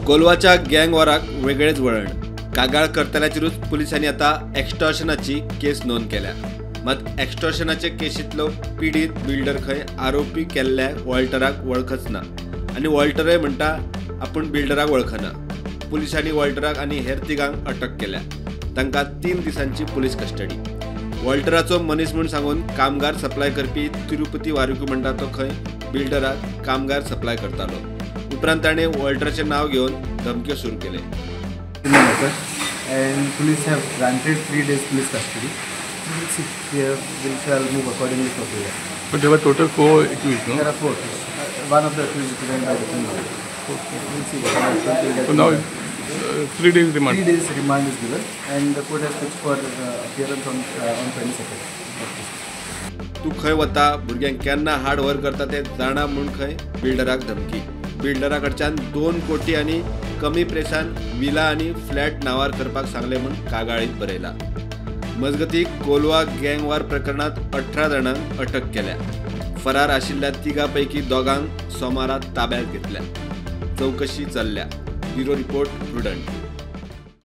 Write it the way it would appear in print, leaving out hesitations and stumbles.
कोलवाच्या गँग वॉराक वेगळेच वळण. कागाळ करतल्याचेरूच पुलिसांनी आता एक्स्टॉर्शनाची केस नोंद केल्या. मात एक्स्टॉर्शनाचे केशींतलो पीडित बिल्डर खंय आरोपी केल्ल्या वॉल्टराक वळखच ना आनी वॉल्टरय म्हणटा आपूण बिल्डराक वळखना. पुलिसांनी वॉल्टराक आनी हेर तिगांक अटक केल्या. तांकां 3 दिसांची पुलीस कस्टडी. वॉल्टराचो मनीस म्हूण सांगून कामगार सप्लाय करपी तिरुपती वारुकू म्हणटा तो खंय बिल्डराक कामगार सप्लाय करतालो. उपरांत ताणें वॉल्टराचें नाव घेवन धमक्यो सुरू केले. And police have granted 3 days police custody. We'll see. We shall move accordingly for prayer. But there were total 4 accused, no? There are 4. One of the accused is given by the criminal. Okay. We'll see what happens. So now 3 days remand. 3 days remand is given, and the court has fixed for appearance on 22nd. तू खंय वता भुरग्यांक केन्ना hard work करता ते जाणा म्हूण खंय बिल्डराक धमकी. बिल्डरा कडच्यान 2 कोटी आनी कमी प्रेसान विला आनी फ्लॅट नावार करपाक सांगले म्हूण कागाळीत बरयला. मजगती कोलवा गँग वॉर प्रकरणात 18 जाणांक अटक केल्या. फरार आशिल्ल्या 3 पैकी 2 सोमारा ताब्यात घेतल्या. चौकशी चल्ल्या. Bureau report prudent.